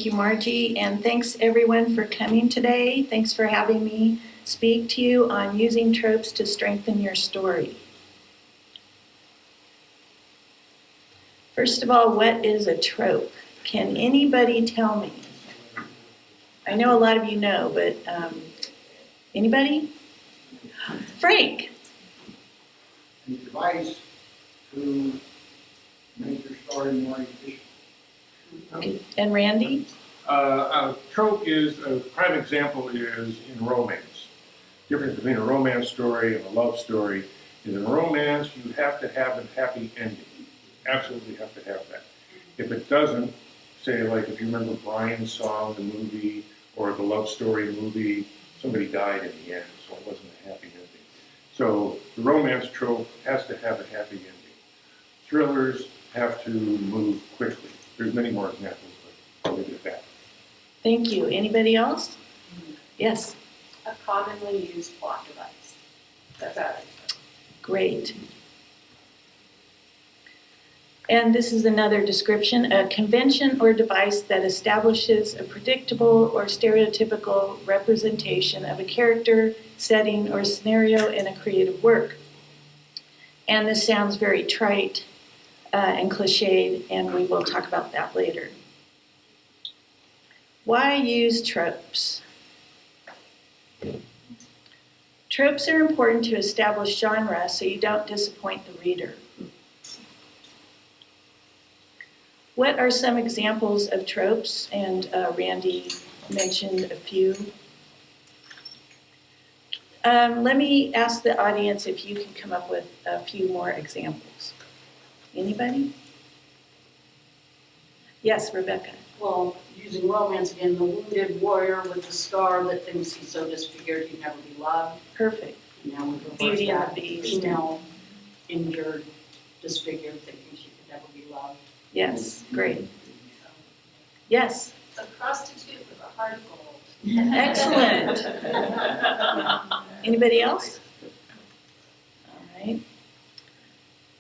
Thank you, Margie, and thanks everyone for coming today. Thanks for having me speak to you on using tropes to strengthen your story. First of all, what is a trope? Can anybody tell me? I know a lot of you know, but anybody? Frank. A device to make your story more efficient. Okay. And Randy? A trope is, a prime example is in romance. The difference between a romance story and a love story is in romance, you have to have a happy ending. You absolutely have to have that. If it doesn't, say like if you remember Brian's Song, the movie, or the love story movie, somebody died in the end, so it wasn't a happy ending. So the romance trope has to have a happy ending. Thrillers have to move quickly. There's many more examples, but I'll leave it at that. Thank you. Anybody else? Yes. A commonly used plot device. That's how I think. Great. And this is another description, a convention or device that establishes a predictable or stereotypical representation of a character, setting, or scenario in a creative work. And this sounds very trite and cliched, and we will talk about that later. Why use tropes? Tropes are important to establish genre so you don't disappoint the reader. What are some examples of tropes? And Randy mentioned a few. Let me ask the audience if you can come up with a few more examples. Anybody? Yes, Rebecca. Well, using romance again, the wounded warrior with the scar that thinks he's so disfigured he'd never be loved. Perfect. Now we've reversed Beauty and that. the Beast. Female, injured, disfigured, thinking she could never be loved. Yes, great. Yes. A prostitute with a heart of gold. Excellent. Anybody else? All right.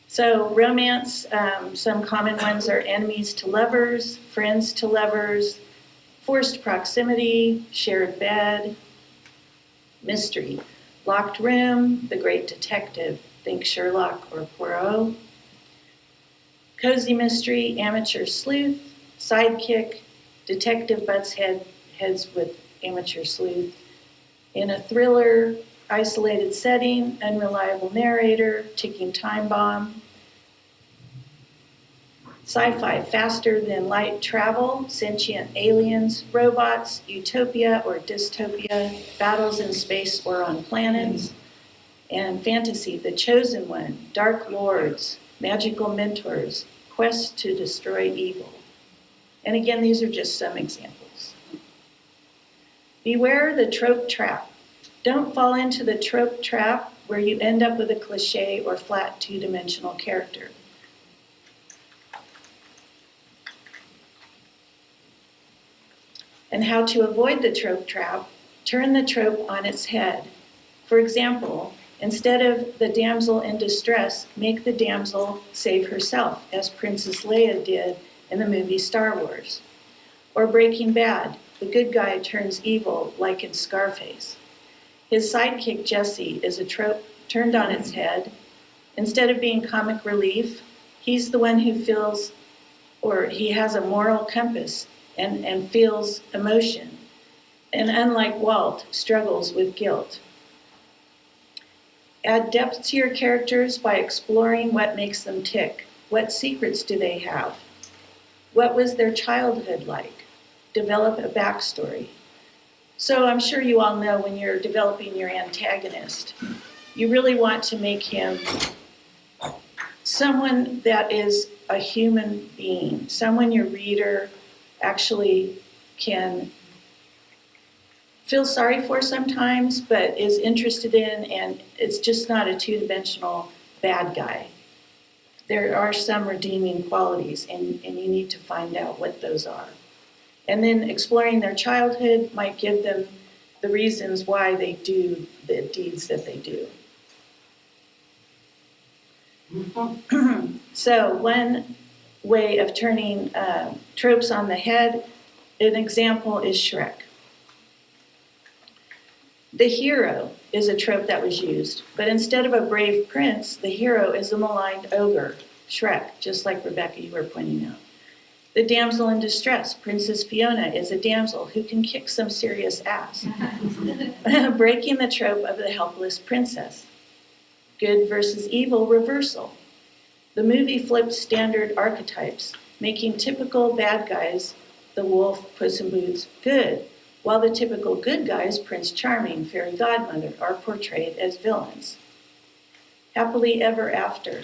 So romance, some common ones are enemies to lovers, friends to lovers, forced proximity, shared bed, mystery, locked room, the great detective, think Sherlock or Poirot, cozy mystery, amateur sleuth, sidekick, detective butts heads with amateur sleuth. In a thriller, isolated setting, unreliable narrator, ticking time bomb. Sci-fi, faster than light travel, sentient aliens, robots, utopia or dystopia, battles in space or on planets. And fantasy, the chosen one, dark lords, magical mentors, quest to destroy evil. And again, these are just some examples. Beware the trope trap. Don't fall into the trope trap where you end up with a cliche or flat two-dimensional character. And how to avoid the trope trap, turn the trope on its head. For example, instead of the damsel in distress, make the damsel save herself, as Princess Leia did in the movie Star Wars. Or Breaking Bad, the good guy turns evil, like in Scarface. His sidekick, Jesse, is a trope turned on its head. Instead of being comic relief, he's the one who feels, or he has a moral compass and feels emotion. And unlike Walt, struggles with guilt. Add depth to your characters by exploring what makes them tick. What secrets do they have? What was their childhood like? Develop a backstory. So I'm sure you all know when you're developing your antagonist, you really want to make him someone that is a human being, someone your reader actually can feel sorry for sometimes, but is interested in, and it's just not a two-dimensional bad guy. There are some redeeming qualities, and you need to find out what those are. And then exploring their childhood might give them the reasons why they do the deeds that they do. So one way of turning tropes on the head an example is Shrek. The hero is a trope that was used, but instead of a brave prince, the hero is a maligned ogre, Shrek, just like Rebecca, you were pointing out. The damsel in distress, Princess Fiona, is a damsel who can kick some serious ass, breaking the trope of the helpless princess. Good versus evil reversal. The movie flipped standard archetypes, making typical bad guys, the wolf, Puss in Boots, good, while the typical good guys, Prince Charming, Fairy Godmother, are portrayed as villains. Happily ever after.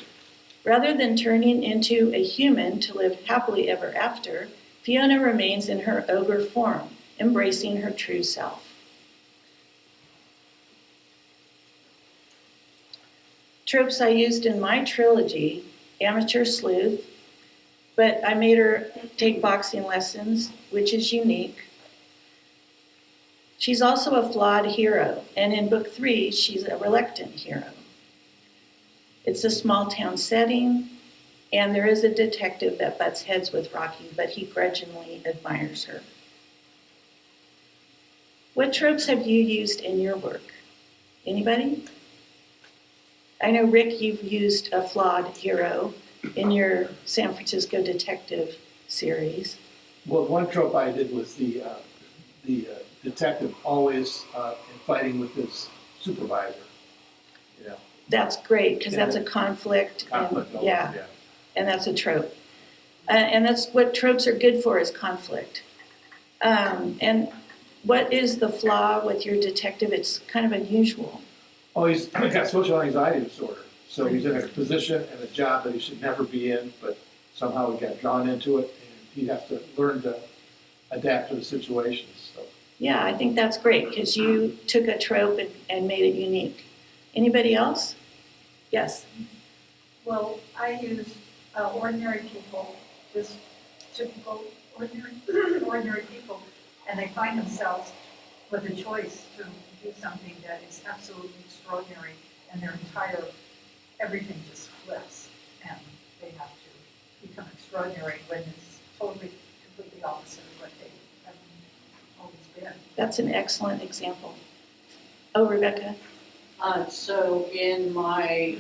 Rather than turning into a human to live happily ever after, Fiona remains in her ogre form, embracing her true self. Tropes I used in my trilogy: amateur sleuth, but I made her take boxing lessons, which is unique. She's also a flawed hero, and in book 3, she's a reluctant hero. It's a small town setting, and there is a detective that butts heads with Rocky, but he grudgingly admires her. What tropes have you used in your work? Anybody? I know, Rick, you've used a flawed hero in your San Francisco detective series. Well, one trope I did was the detective always in fighting with his supervisor. You know, That's great, because that's a conflict. conflict And, always, yeah. and that's a trope. And that's what tropes are good for, is conflict. And what is the flaw with your detective? It's kind of unusual. Oh, he's got social anxiety disorder. So he's in a position and a job that he should never be in, but somehow he got drawn into it, and he has to learn to adapt to the situations. So. Yeah, I think that's great, because you took a trope and made it unique. Anybody else? Yes. Well, I use ordinary people, just typical ordinary people, and they find themselves with a choice to do something that is absolutely extraordinary, and their entire everything just flips, and they have to become extraordinary when it's totally, completely opposite of what they have always been. That's an excellent example. Oh, Rebecca? So in my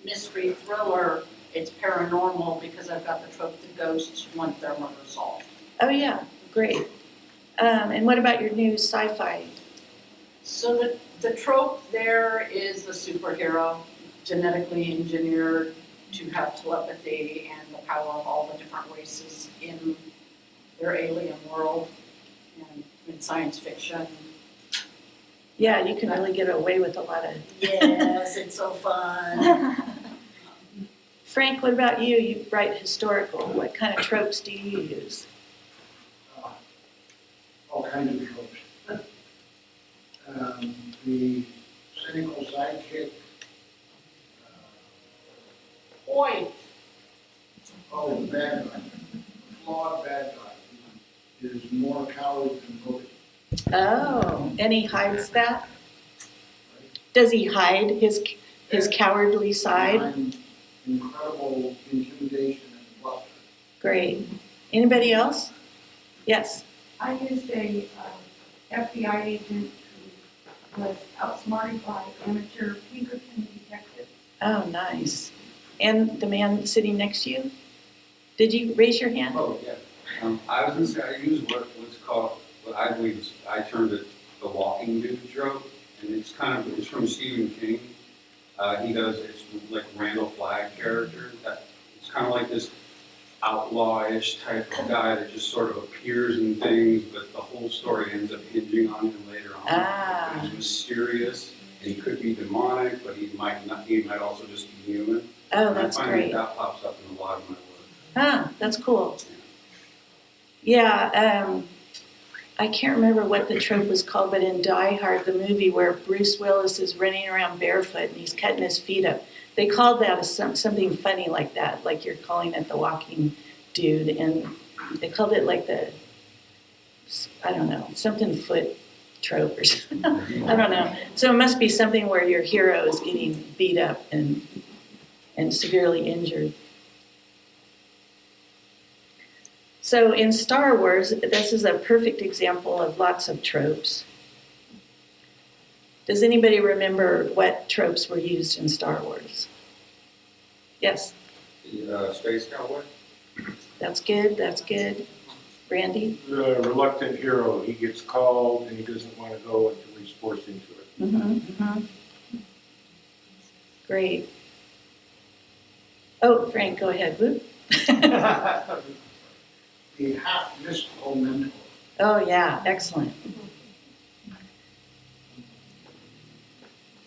mystery thriller, it's paranormal because I've got the trope that ghosts want their murder solved. Oh, yeah, great. And what about your new sci-fi? So the trope there is the superhero, genetically engineered to have telepathy and the power of all the different races in their alien world and in science fiction. Yeah, you can really get away with a lot of... Yes, it's so fun. Frank, what about you? You write historical. What kind of tropes do you use? All kinds of tropes. The cynical sidekick, Boy, the bad guy, the flawed bad guy, is more coward than bully. Oh, and he hides that? Does he hide his cowardly side? Behind incredible intimidation and bluster. Great. Anybody else? Yes. I used a FBI agent who was outsmarted by amateur Pinkerton detectives. Oh, nice. And the man sitting next to you? Did you raise your hand? Oh, yeah. I was gonna say, I use what's called, what I believe is, I termed it the walking dude trope, and it's from Stephen King. He does, it's like Randall Flagg character, that it's kind of like this outlaw-ish type of guy that just sort of appears in things, but the whole story ends up hinging on him later on. Ah. He's mysterious, and he could be demonic, but he might not, he might also just be human. Oh, And that's I find great. that pops up in a lot of my work. Ah, that's cool. Yeah, I can't remember what the trope was called, but in Die Hard, the movie where Bruce Willis is running around barefoot and he's cutting his feet up, they called that as something funny like that, like you're calling it the walking dude, and they called it like the, I don't know, something foot trope or something. I don't know. So it must be something where your hero is getting beat up and severely injured. So in Star Wars, this is a perfect example of lots of tropes. Does anybody remember what tropes were used in Star Wars? Yes, Space Cowboy? that's good, that's good. Brandy? The reluctant hero, he gets called and he doesn't want to go until he's forced into it. Mm-hmm. Great. Oh, Frank, go ahead. Whoop. The half mystical mentor. Oh, yeah, excellent.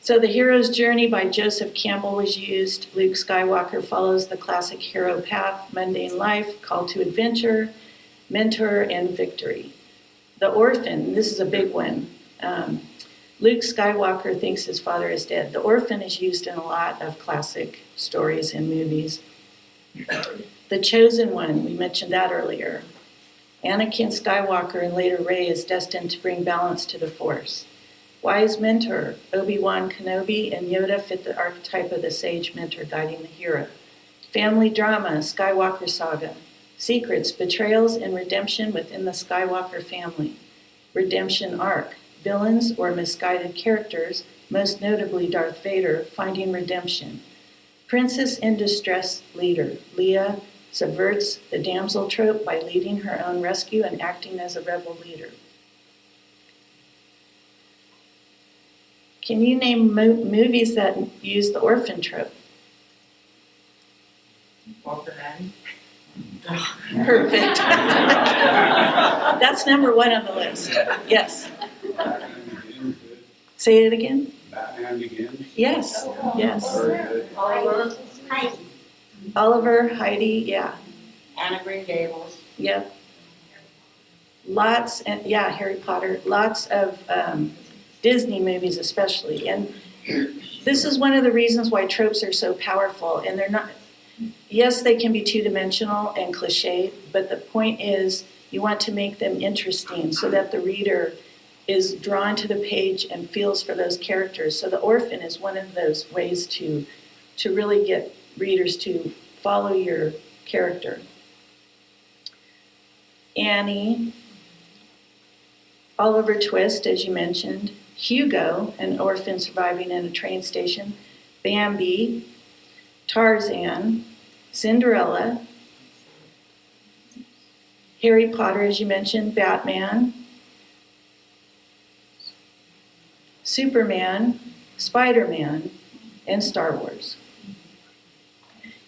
So The Hero's Journey by Joseph Campbell was used. Luke Skywalker follows the classic hero path, mundane life, call to adventure, mentor, and victory. The orphan, this is a big one. Luke Skywalker thinks his father is dead. The orphan is used in a lot of classic stories and movies. The chosen one, we mentioned that earlier. Anakin Skywalker and later Rey is destined to bring balance to the Force. Wise mentor, Obi-Wan Kenobi and Yoda fit the archetype of the sage mentor guiding the hero. Family drama, Skywalker saga. Secrets, betrayals, and redemption within the Skywalker family. Redemption arc, villains or misguided characters, most notably Darth Vader, finding redemption. Princess in distress leader, Leia subverts the damsel trope by leading her own rescue and acting as a rebel leader. Can you name movies that use the orphan trope? Perfect. That's number one on the list. Yes. Batman Begins. Say it again. Batman Begins. Yes. Yes. Very good. Oliver, Heidi, yeah. Anna Green Gables. Yep. Lots, and yeah, Harry Potter, lots of Disney movies especially. And this is one of the reasons why tropes are so powerful. And they're not, yes, they can be two-dimensional and cliche, but the point is you want to make them interesting so that the reader is drawn to the page and feels for those characters. So the orphan is one of those ways to really get readers to follow your character. Annie, Oliver Twist, as you mentioned, Hugo, an orphan surviving in a train station, Bambi, Tarzan, Cinderella, Harry Potter, as you mentioned, Batman, Superman, Spider-Man, and Star Wars.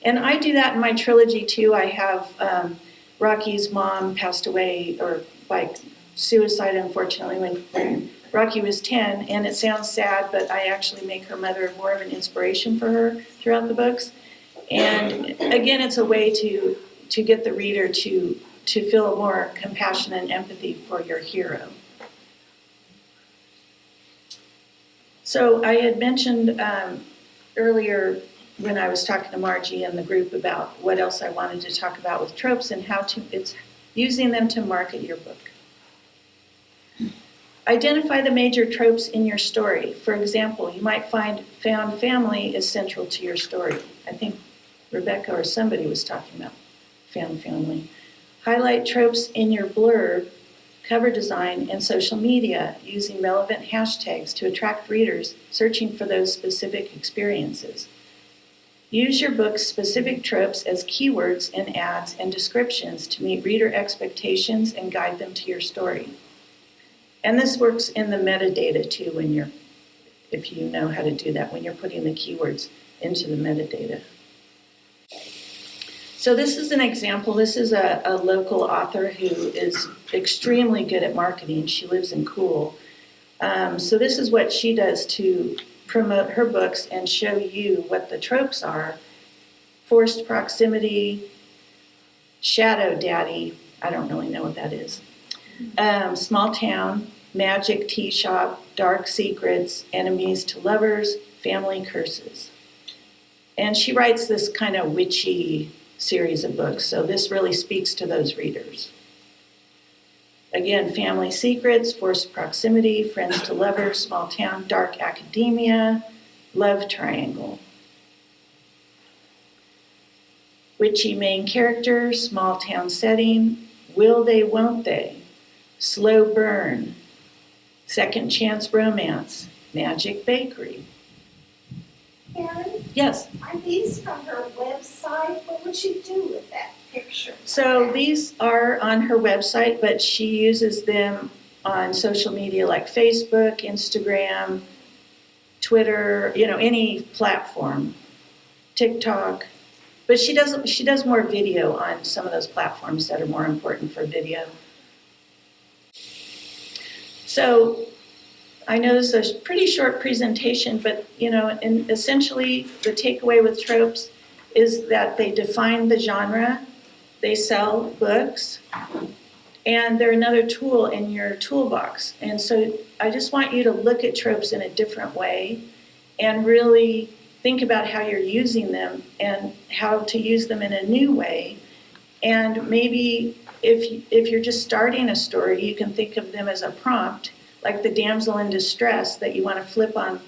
And I do that in my trilogy too. I have Rocky's mom passed away or by suicide, unfortunately, when Rocky was 10, and it sounds sad, but I actually make her mother more of an inspiration for her throughout the books. And again, it's a way to get the reader to feel more compassion and empathy for your hero. So I had mentioned earlier when I was talking to Margie and the group about what else I wanted to talk about with tropes and how it's using them to market your book. Identify the major tropes in your story. For example, you might find found family is central to your story. I think Rebecca or somebody was talking about found family. Highlight tropes in your blurb, cover design, and social media using relevant hashtags to attract readers searching for those specific experiences. Use your book's specific tropes as keywords in ads and descriptions to meet reader expectations and guide them to your story. And this works in the metadata too if you know how to do that, when you're putting the keywords into the metadata. So this is an example. This is a local author who is extremely good at marketing. She lives in Cool. So this is what she does to promote her books and show you what the tropes are. Forced proximity, shadow daddy, I don't really know what that is. Small town, magic tea shop, dark secrets, enemies to lovers, family curses. And she writes this kind of witchy series of books, so this really speaks to those readers. Again, family secrets, forced proximity, friends to lovers, small town, dark academia, love triangle. Witchy main character, small town setting, Will They, Won't They, Slow Burn, Second Chance Romance, Magic Bakery. Karen, Yes, are these from her website? What would she do with that picture? so these are on her website, but she uses them on social media like Facebook, Instagram, Twitter, any platform, TikTok. But she does more video on some of those platforms that are more important for video. So I know this is a pretty short presentation, but and essentially the takeaway with Tropes is that they define the genre, they sell books, and they're another tool in your toolbox. And so I just want you to look at Tropes in a different way and really think about how you're using them and how to use them in a new way. And maybe if you're just starting a story, you can think of them as a prompt, like the damsel in distress that you want to flip on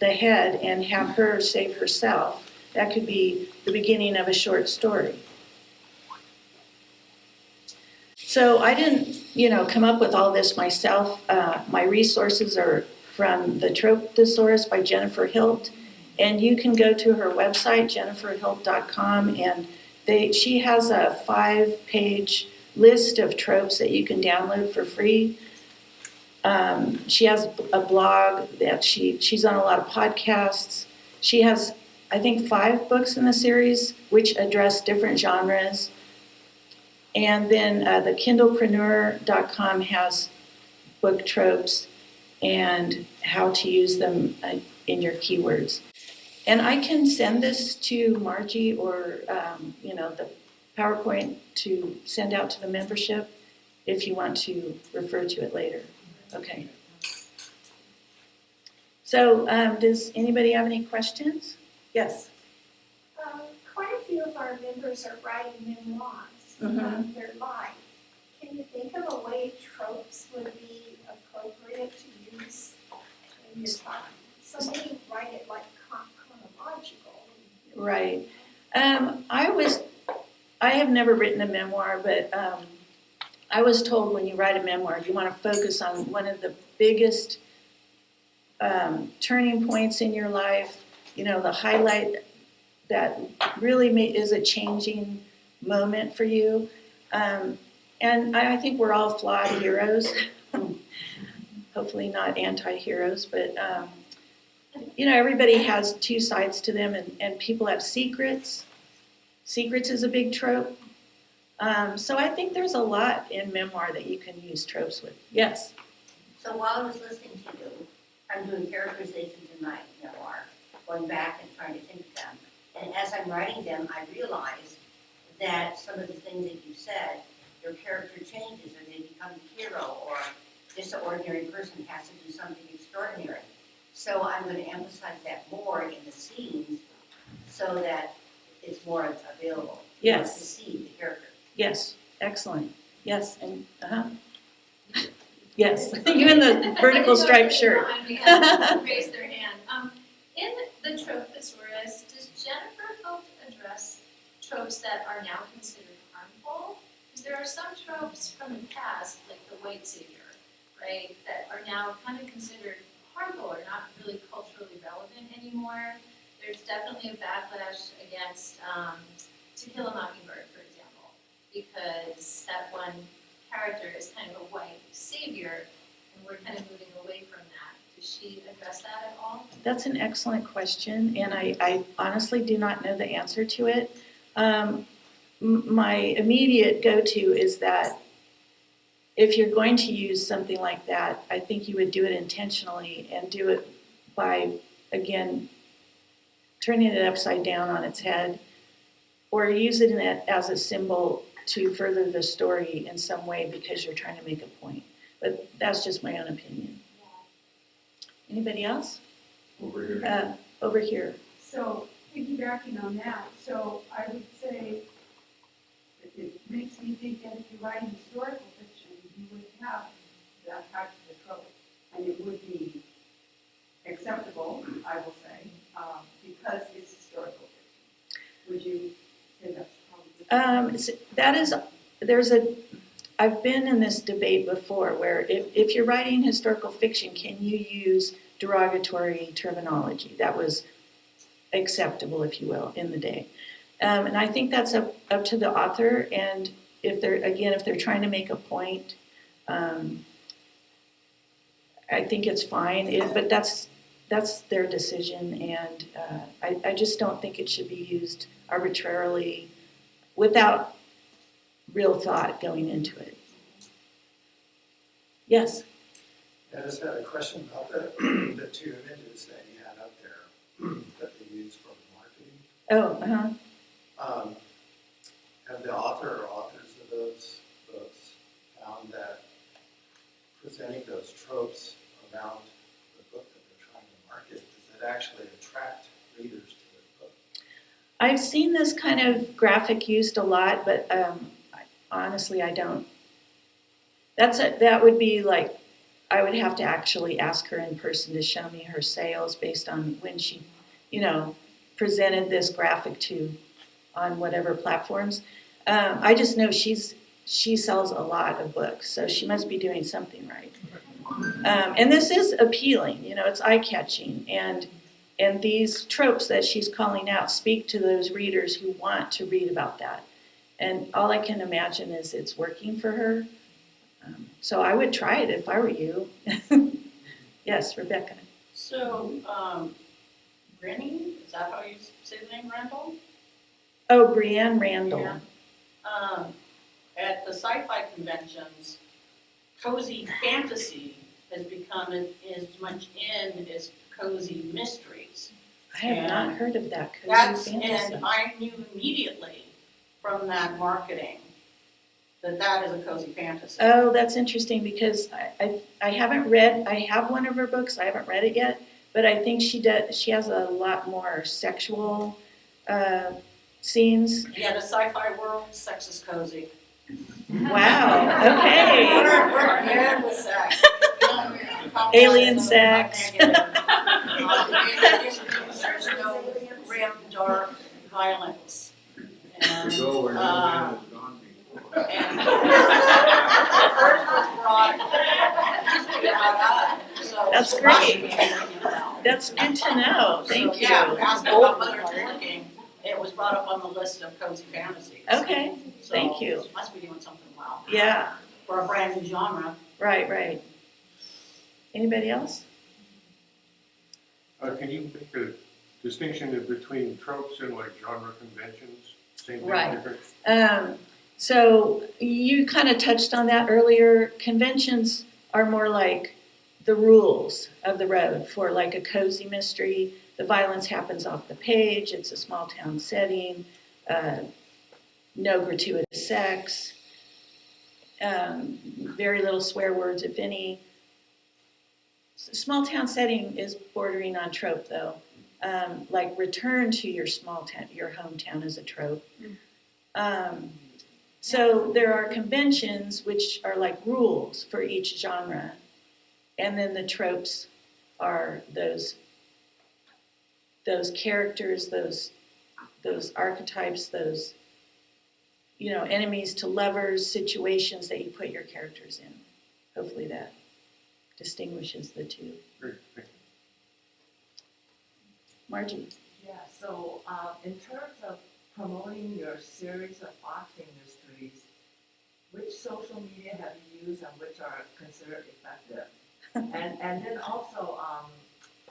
the head and have her save herself. That could be the beginning of a short story. So I didn't, come up with all this myself. My resources are from the Trope Thesaurus by Jennifer Hilt. And you can go to her website, jenniferhilt.com, and she has a 5-page list of tropes that you can download for free. She has a blog that she's on a lot of podcasts. She has, I think, 5 books in the series which address different genres. And then the kindlepreneur.com has book tropes and how to use them in your keywords. And I can send this to Margie or, the PowerPoint to send out to the membership if you want to refer to it later. Okay. So does anybody have any questions? Yes. Quite a few of our members are writing memoirs Mhm. of their life. Can you think of a way tropes would be appropriate to use in your time? So maybe write it like chronological. Right. I have never written a memoir, but I was told when you write a memoir, you want to focus on one of the biggest turning points in your life, the highlight that really is a changing moment for you. And I think we're all flawed heroes, hopefully not anti-heroes, but everybody has 2 sides to them, and people have secrets. Secrets is a big trope. So I think there's a lot in memoir that you can use tropes with. Yes? So while I was listening to you, I'm doing characterizations in my memoir, going back and trying to think of them. And as I'm writing them, I realize that some of the things that you said, your character changes or they become the hero, or just an ordinary person has to do something extraordinary. So I'm going to emphasize that more in the scenes so that it's more available. Yes. To see the character. Yes. Excellent. Yes. And yes. You in the vertical striped shirt. Raise their hand. In the trope thesaurus, does Jennifer help address tropes that are now considered harmful? Because there are some tropes from the past, like the white savior, right, that are now kind of considered harmful or not really culturally relevant anymore. There's definitely a backlash against To Kill a Mockingbird, for example, because that one character is kind of a white savior, and we're kind of moving away from that. Does she address that at all? That's an excellent question, and I honestly do not know the answer to it. My immediate go-to is that if you're going to use something like that, I think you would do it intentionally and do it by, again, turning it upside down on its head, or using it as a symbol to further the story in some way because you're trying to make a point. But that's just my own opinion. Anybody else? Over here. Over here. So piggybacking on that, so I would say it makes me think that if you write historical fiction, you would have that type of a trope, and it would be acceptable, I will say, because it's historical fiction. Would you say that's probably? I've been in this debate before where if you're writing historical fiction, can you use derogatory terminology? That was acceptable, if you will, in the day. And I think that's up to the author, and if they're trying to make a point, I think it's fine, but that's their decision, and I just don't think it should be used arbitrarily without real thought going into it. Yes? I just had a question about the two images that you had up there that they use for marketing. Oh, uh-huh. Have the author or authors of those books found that presenting those tropes around the book that they're trying to market, does it actually attract readers to the book? I've seen this kind of graphic used a lot, but honestly, I don't. That would be like, I would have to actually ask her in person to show me her sales based on when she, presented this graphic on whatever platforms. I just know she sells a lot of books, so she must be doing something right. And this is appealing, it's eye-catching, and these tropes that she's calling out speak to those readers who want to read about that. And all I can imagine is it's working for her. So I would try it if I were you. Yes, Rebecca. So, Rennie, is that how you say the name, Randall? Oh, Brienne Randall. Yeah. At the sci-fi conventions, cozy fantasy has become as much in as cozy mysteries. I have not heard of that cozy fantasy. And I knew immediately from that marketing that is a cozy fantasy. Oh, that's interesting because I haven't read, I have one of her books, I haven't read it yet, but I think she has a lot more sexual scenes. Yeah, the sci-fi world, sex is cozy. Wow, okay. We're good with sex. Alien sex. There's no grim, dark violence. And, Go where no man has gone before. and hers was brought up, so That's she great. must be doing it well. That's good to know. Thank So, you. yeah, asking about Mother Looking, it was brought up on the list of cozy fantasies. Okay, So thank you. she must be doing something well. Yeah, For a brand new genre. right. Anybody else? Can you make a distinction between tropes and like genre conventions? Same thing, Right. different? So you kind of touched on that earlier. Conventions are more like the rules of the road for like a cozy mystery. The violence happens off the page. It's a small town setting. No gratuitous sex. Very little swear words, if any. Small town setting is bordering on trope, though. Like return to your small town, your hometown is a trope. So there are conventions which are like rules for each genre, and then the tropes are those characters, those archetypes, those enemies to lovers, situations that you put your characters in. Hopefully that distinguishes the two. Great, thank you. Margie. Yeah, so in terms of promoting your series of boxing mysteries, which social media have you used and which are considered effective? and then also,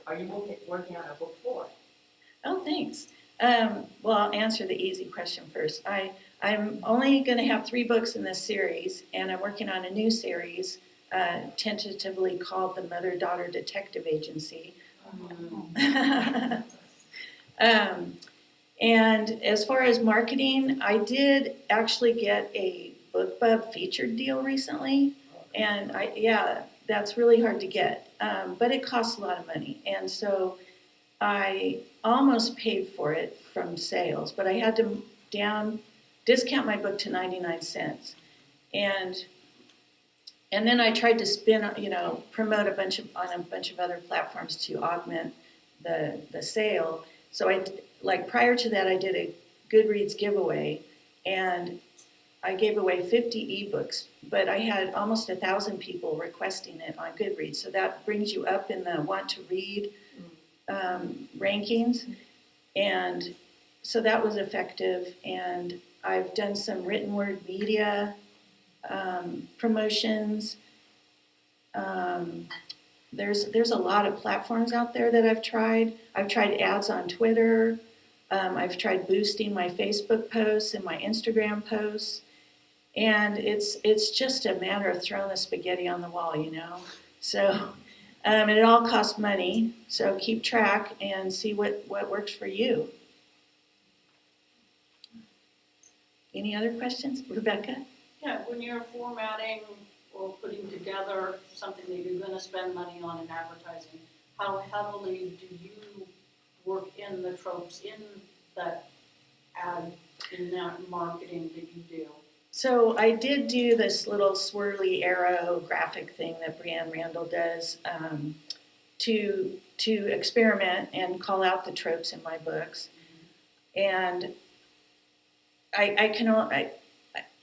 are you working on a book 4? Oh, thanks. Well, I'll answer the easy question first. I'm only going to have 3 books in this series, and I'm working on a new series, tentatively called the Mother-Daughter Detective Agency. And as far as marketing, I did actually get a BookBub featured deal recently, and that's really hard to get, but it costs a lot of money, and so I almost paid for it from sales, but I had to discount my book to 99 cents, and then I tried to promote on a bunch of other platforms to augment the sale. So prior to that, I did a Goodreads giveaway, and I gave away 50 ebooks, but I had almost 1,000 people requesting it on Goodreads. So that brings you up in the want to read rankings. And so that was effective. And I've done some written word media promotions. There's a lot of platforms out there that I've tried. I've tried ads on Twitter. I've tried boosting my Facebook posts and my Instagram posts. And it's just a matter of throwing the spaghetti on the wall, you know. So, and it all costs money. So keep track and see what works for you. Any other questions, Rebecca? Yeah, when you're formatting or putting together something that you're gonna spend money on in advertising, how heavily do you work in the tropes in that ad, in that marketing that you do? So I did do this little swirly arrow graphic thing that Brianne Randall does to experiment and call out the tropes in my books. And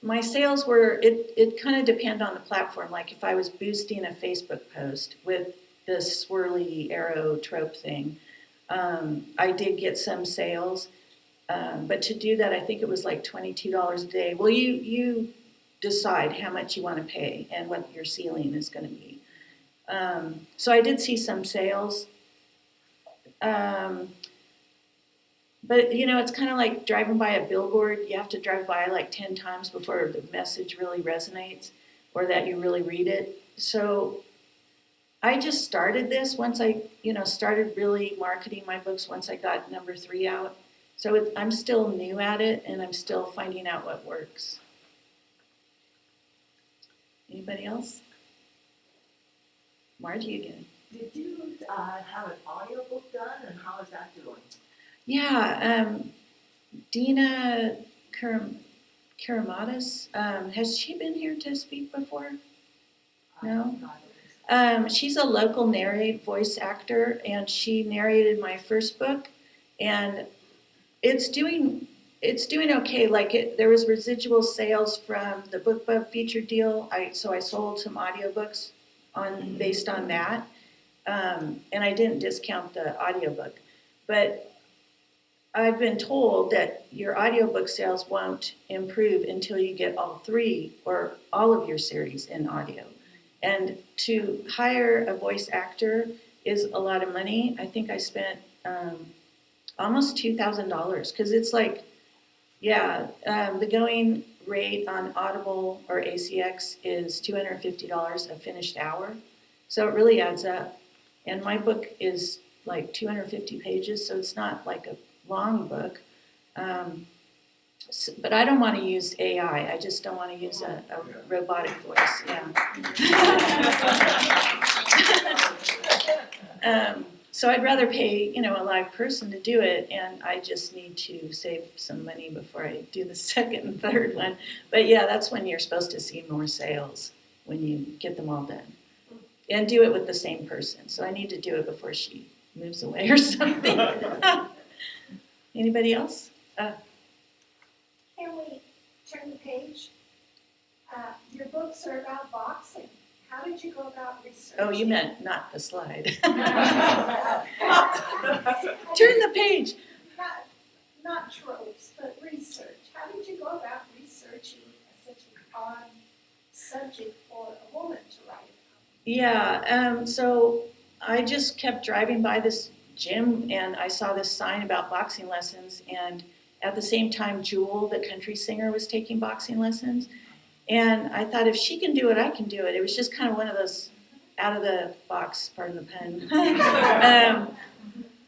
my sales were, it kind of depend on the platform. Like if I was boosting a Facebook post with this swirly arrow trope thing, I did get some sales. But to do that, I think it was like $22 a day. Well, you decide how much you want to pay and what your ceiling is going to be. So I did see some sales. But, you know, it's kind of like driving by a billboard. You have to drive by like 10 times before the message really resonates or that you really read it. So I just started this once I, started really marketing my books once I got number 3 out. So I'm still new at it, and I'm still finding out what works. Anybody else? Margie again. Did you have an audiobook done, and how is that doing? Yeah, Dina Karamatis, has she been here to speak before? No? She's a local voice actor, and she narrated my first book, and it's doing okay. Like there was residual sales from the BookBub feature deal. So I sold some audiobooks based on that, and I didn't discount the audiobook, but I've been told that your audiobook sales won't improve until you get all 3 or all of your series in audio. And to hire a voice actor is a lot of money. I think I spent almost $2,000 because it's like, the going rate on Audible or ACX is $250 a finished hour. So it really adds up. And my book is like 250 pages, so it's not like a long book. But I don't want to use AI. I just don't want to use a robotic voice. Yeah. So I'd rather pay, a live person to do it, and I just need to save some money before I do the second and third one. But yeah, that's when you're supposed to see more sales, when you get them all done. And do it with the same person. So I need to do it before she moves away or something. Anybody else? Can we turn the page? Your books are about boxing. How did you go about researching? Oh, you meant not the slide. Turn the page. Not tropes, but research. How did you go about researching such an odd subject for a woman to write about? Yeah, so I just kept driving by this gym, and I saw this sign about boxing lessons, and at the same time, Jewel, the country singer, was taking boxing lessons. And I thought, if she can do it, I can do it. It was just kind of one of those out of the box, pardon the pun,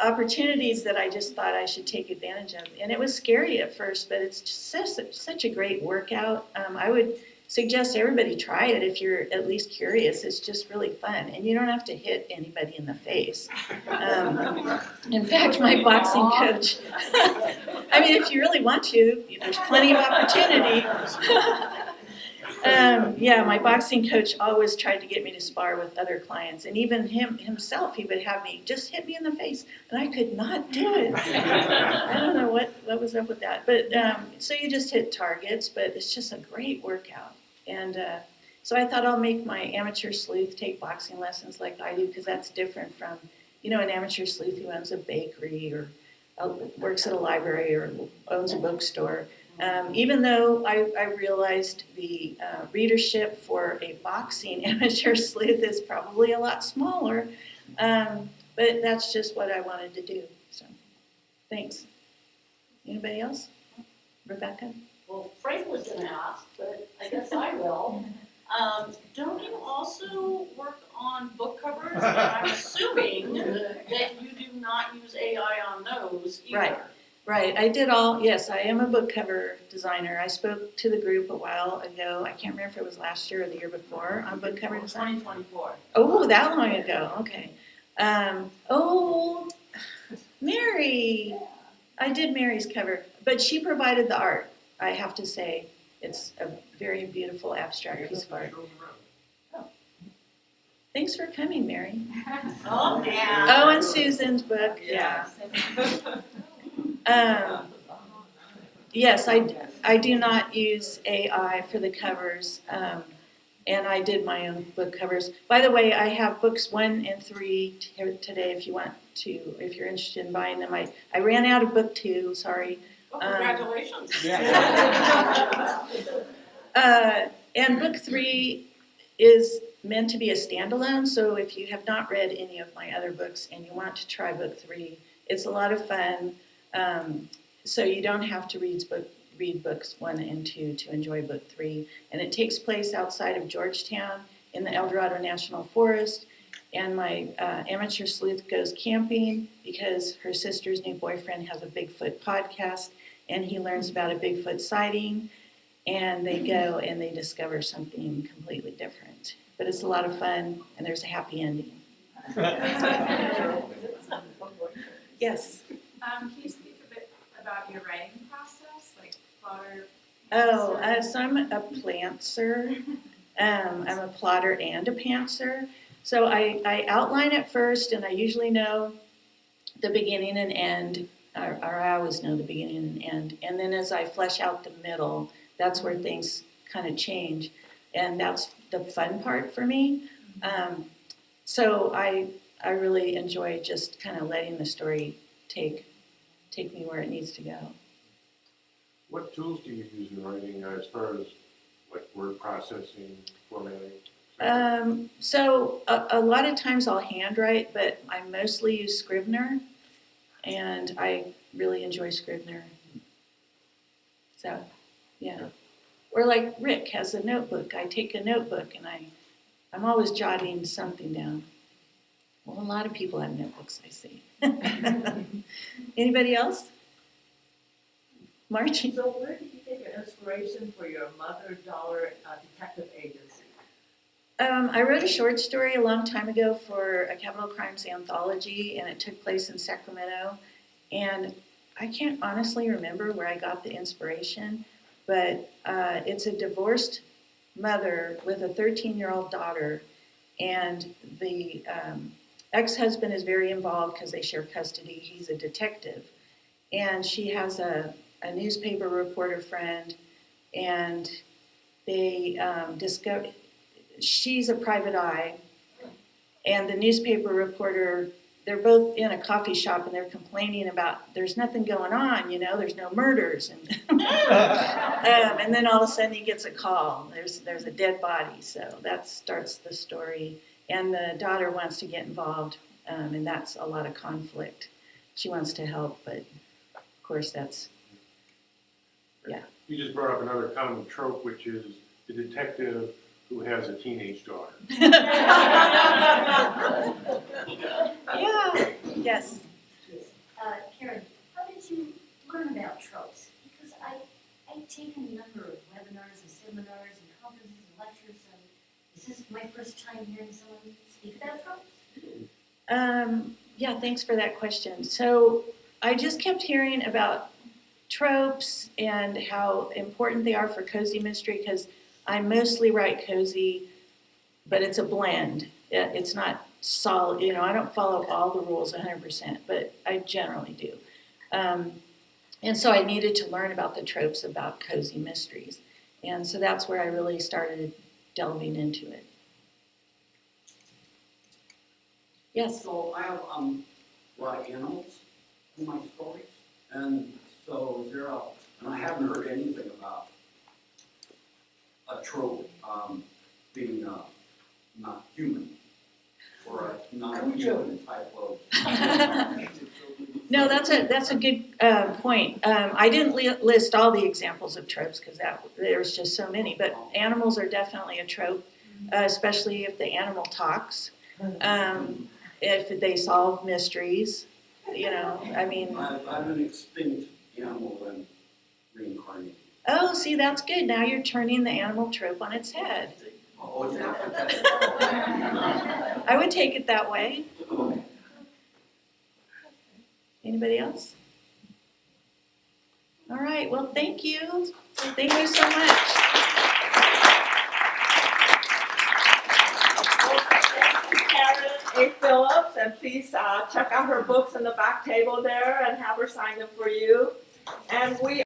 opportunities that I just thought I should take advantage of. And it was scary at first, but it's just such a great workout. I would suggest everybody try it if you're at least curious. It's just really fun. And you don't have to hit anybody in the face. In fact, my boxing coach, I mean, if you really want to, there's plenty of opportunity. Yeah, my boxing coach always tried to get me to spar with other clients, and even himself, he would have me just hit me in the face, and I could not do it. I don't know what was up with that, but so you just hit targets, but it's just a great workout, and so I thought I'll make my amateur sleuth take boxing lessons like I do, because that's different from, an amateur sleuth who owns a bakery or works at a library or owns a bookstore. Even though I realized the readership for a boxing amateur sleuth is probably a lot smaller, but that's just what I wanted to do. So, thanks. Anybody else? Rebecca? Well, Frank was gonna ask, but I guess I will. Don't you also work on book covers? And I'm assuming that you do not use AI on those either. Right. Yes, I am a book cover designer. I spoke to the group a while ago. I can't remember if it was last year or the year before on book cover design. 2024. Oh, that long ago. Okay. Mary. I did Mary's cover, but she provided the art, I have to say. It's a very beautiful abstract piece of art. Thanks for coming, Mary. Oh, yeah. Oh, and Susan's book, yeah. Yes, I do not use AI for the covers, and I did my own book covers. By the way, I have books 1 and 3 today if you're interested in buying them. I ran out of book 2, sorry. Oh, congratulations. And book 3 is meant to be a standalone, so if you have not read any of my other books and you want to try book 3, it's a lot of fun. So you don't have to read books 1 and 2 to enjoy book 3. And it takes place outside of Georgetown in the El Dorado National Forest. And my amateur sleuth goes camping because her sister's new boyfriend has a Bigfoot podcast, and he learns about a Bigfoot sighting, and they go and they discover something completely different. But it's a lot of fun, and there's a happy ending. Yes? Can you speak a bit about your writing process, like plotter? So I'm a plantser. I'm a plotter and a pantser. So I outline it first, and I usually know the beginning and end, or I always know the beginning and end. And then as I flesh out the middle, that's where things kind of change. And that's the fun part for me. So I really enjoy just kind of letting the story take me where it needs to go. What tools do you use in writing as far as like word processing, formatting? So a lot of times I'll handwrite, but I mostly use Scrivener, and I really enjoy Scrivener. So, yeah. Or like Rick has a notebook. I take a notebook and I'm always jotting something down. Well, a lot of people have notebooks, I see. Anybody else? Margie? So where did you get your inspiration for your mother-daughter detective agency? I wrote a short story a long time ago for a capital crimes anthology, and it took place in Sacramento. And I can't honestly remember where I got the inspiration, but it's a divorced mother with a 13-year-old daughter, and the ex-husband is very involved because they share custody. He's a detective, and she has a newspaper reporter friend, and they discover she's a private eye, and the newspaper reporter, they're both in a coffee shop and they're complaining about there's nothing going on, there's no murders, and and then all of a sudden he gets a call. There's a dead body, so that starts the story, and the daughter wants to get involved, and that's a lot of conflict. She wants to help, but of course that's You just brought up another common trope, which is the detective who has a teenage daughter. Yeah. Yes. Karen, how did you learn about tropes? Because I've taken a number of webinars and seminars and conferences and lectures, and this is my first time hearing someone speak about tropes. Yeah, thanks for that question. So I just kept hearing about tropes and how important they are for cozy mystery, because I mostly write cozy, but it's a blend. It's not solid, you know, I don't follow all the rules 100%, but I generally do. And so I needed to learn about the tropes about cozy mysteries. And so that's where I really started delving into it. Yes? So I have a lot of animals in my stories, and so and I haven't heard anything about a trope being not human or a non-human type of. No, that's a good point. I didn't list all the examples of tropes because there's just so many, but animals are definitely a trope, especially if the animal talks. If they solve mysteries, you know, I mean. I'm an extinct animal and reincarnated. Oh, see, that's good. Now you're turning the animal trope on its head. Oh, yeah. I would take it that way. Anybody else? All right, well, thank you. Thank you so much. A. Phillips, and please check out her books on the back table there and have her sign them for you. And we